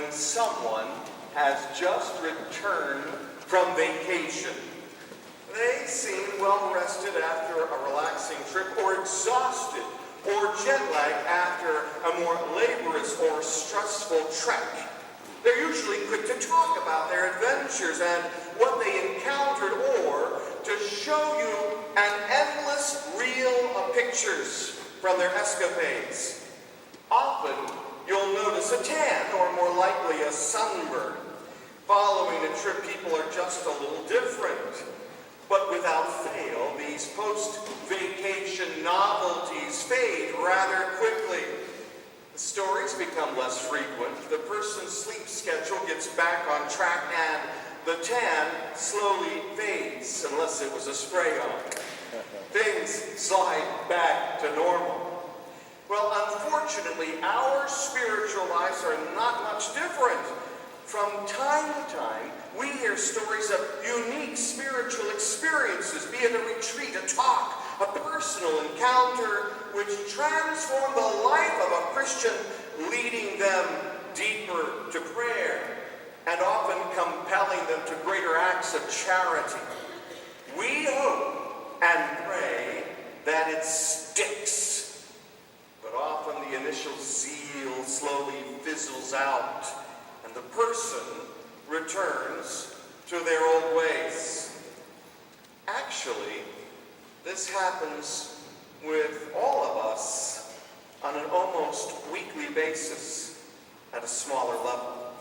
when someone has just returned from vacation. They seem well rested after a relaxing trip, or exhausted or jet-lagged after a more laborious or stressful trek. They're usually quick to talk about their adventures and what they encountered, or to show you an endless reel of pictures from their escapades. Often, you'll notice a tan, or more likely a sunburn. Following a trip, people are just a little different. But without fail, these post-vacation novelties fade rather quickly. The stories become less frequent, the person's sleep schedule gets back on track, and the tan slowly fades, unless it was a spray-on. Things slide back to normal. Well, unfortunately, our spiritual lives are not much different. From time to time, we hear stories of unique spiritual experiences, be it a retreat, a talk, a personal encounter, which transform the life of a Christian, leading them deeper to prayer, and often compelling them to greater acts of charity. We hope and pray that it sticks, but often the initial zeal slowly fizzles out, and the person returns to their old ways. Actually, this happens with all of us on an almost weekly basis at a smaller level.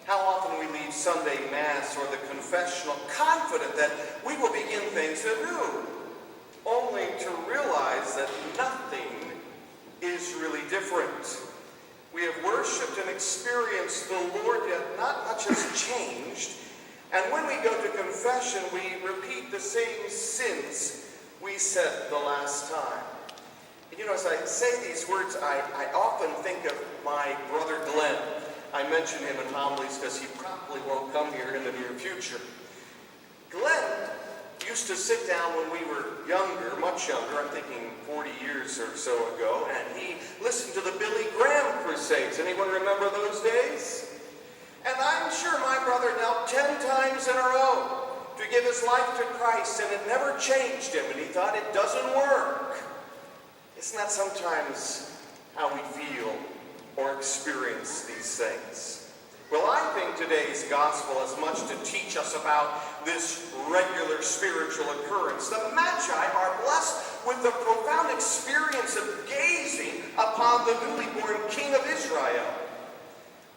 How often we leave Sunday Mass or the confessional confident that we will begin things anew, only to realize that nothing is really different. We have worshipped and experienced the Lord, yet not much has changed. And when we go to confession, we repeat the same sins we said the last time. And as I say these words, I often think of my brother Glenn. I mention him in homilies because he probably won't come here in the near future. Glenn used to sit down when we were younger, much younger, I'm thinking 40 years or so ago, and he listened to the Billy Graham crusades. Anyone remember those days? And I'm sure my brother knelt 10 times in a row to give his life to Christ, and it never changed him, and he thought it doesn't work. Isn't that sometimes how we feel or experience these things? Well, I think today's gospel has much to teach us about this regular spiritual occurrence. The Magi are blessed with the profound experience of gazing upon the newly born King of Israel.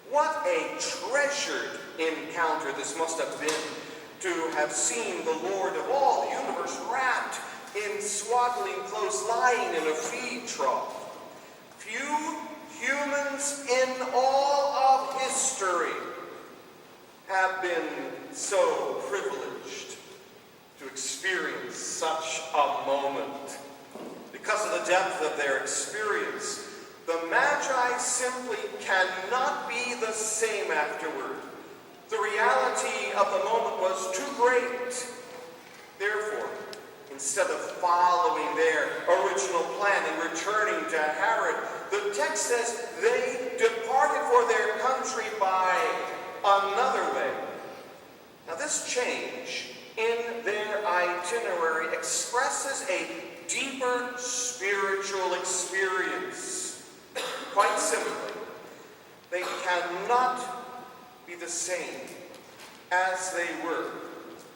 What a treasured encounter this must have been, to have seen the Lord of all the universe wrapped in swaddling clothes, lying in a feed trough. Few humans in all of history have been so privileged to experience such a moment. Because of the depth of their experience, the Magi simply cannot be the same afterward. The reality of the moment was too great. Therefore, instead of following their original plan and returning to Herod, the text says they departed for their country by another way. Now, this change in their itinerary expresses a deeper spiritual experience. Quite simply, they cannot be the same as they were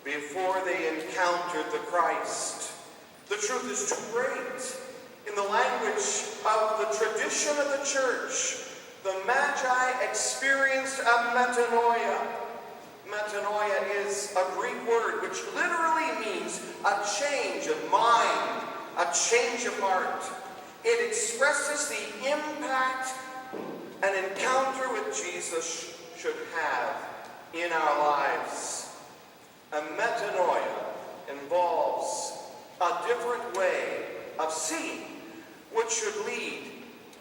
before they encountered the Christ. The truth is too great. In the language of the tradition of the church, the Magi experienced a metanoia. Metanoia is a Greek word which literally means a change of mind, a change of heart. It expresses the impact an encounter with Jesus should have in our lives. A metanoia involves a different way of seeing, which should lead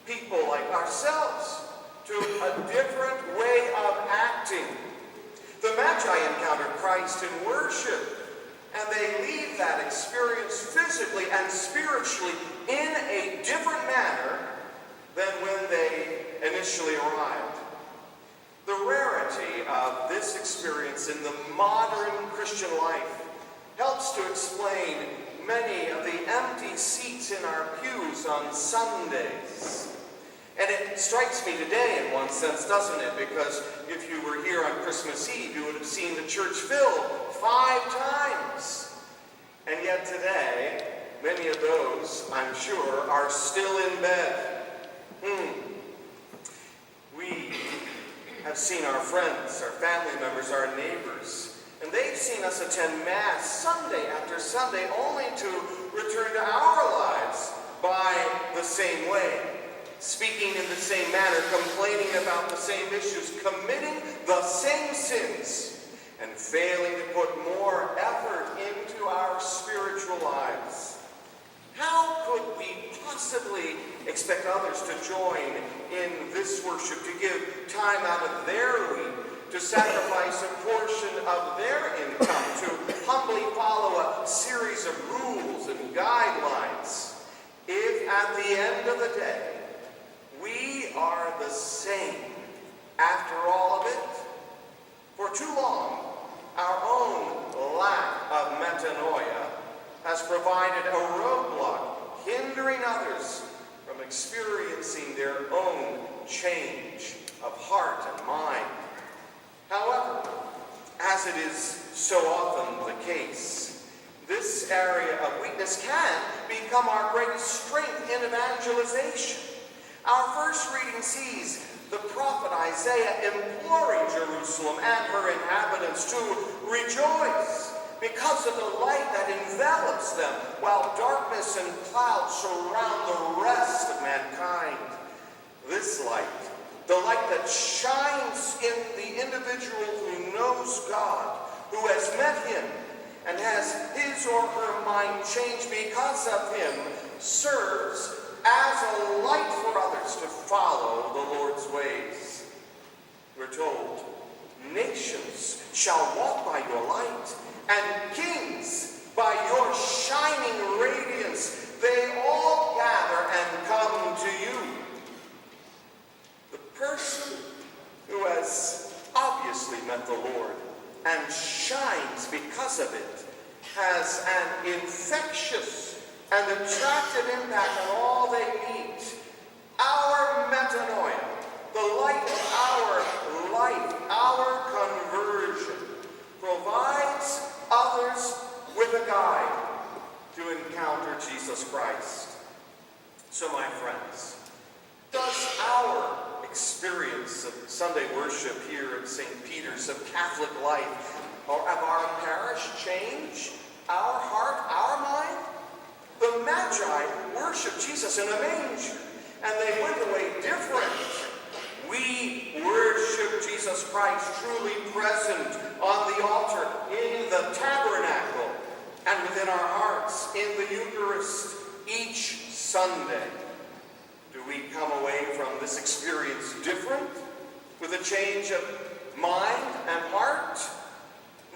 people like ourselves to a different way of acting. The Magi encountered Christ in worship, and they leave that experience physically and spiritually in a different manner than when they initially arrived. The rarity of this experience in the modern Christian life helps to explain many of the empty seats in our pews on Sundays. And it strikes me today in one sense, doesn't it? Because if you were here on Christmas Eve, you would have seen the church filled 5 times. And yet today, many of those, I'm sure, are still in bed. We have seen our friends, our family members, our neighbors, and they've seen us attend Mass Sunday after Sunday only to return to our lives by the same way, speaking in the same manner, complaining about the same issues, committing the same sins, and failing to put more effort into our spiritual lives. How could we possibly expect others to join in this worship, to give time out of their week, to sacrifice a portion of their income, to humbly follow a series of rules and guidelines, if at the end of the day we are the same after all of it? For too long, our own lack of metanoia has provided a roadblock, hindering others from experiencing their own change of heart and mind. However, as it is so often the case, this area of weakness can become our greatest strength in evangelization. Our first reading sees the prophet Isaiah imploring Jerusalem and her inhabitants to rejoice because of the light that envelops them, while darkness and clouds surround the rest of mankind. This light, the light that shines in the individual who knows God, who has met him, and has his or her mind changed because of him, serves as a light for others to follow the Lord's ways. We're told, nations shall walk by your light, and kings by your shining radiance. They all gather and come to you. The person who has obviously met the Lord and shines because of it has an infectious and attractive impact on all they meet. Our metanoia, the light of our life, our conversion, provides others with a guide to encounter Jesus Christ. So, my friends, does our experience of Sunday worship here at St. Peter's, of Catholic life, or of our parish change our heart, our mind? The Magi worshiped Jesus in a manger, and they went away different. We worship Jesus Christ truly present on the altar, in the tabernacle, and within our hearts in the Eucharist each Sunday. Do we come away from this experience different, with a change of mind and heart?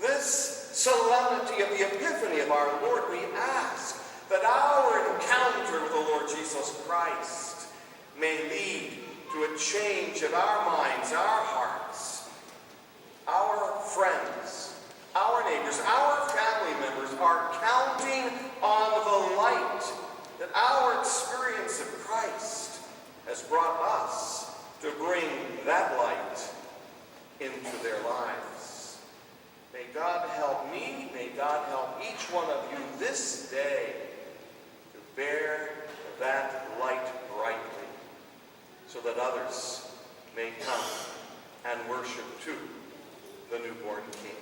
This solemnity of the Epiphany of our Lord, we ask that our encounter with the Lord Jesus Christ may lead to a change of our minds, our hearts. Our friends, our neighbors, our family members are counting on the light that our experience of Christ has brought us to bring that light into their lives. May God help me, may God help each one of you this day to bear that light brightly, so that others may come and worship too the newborn King.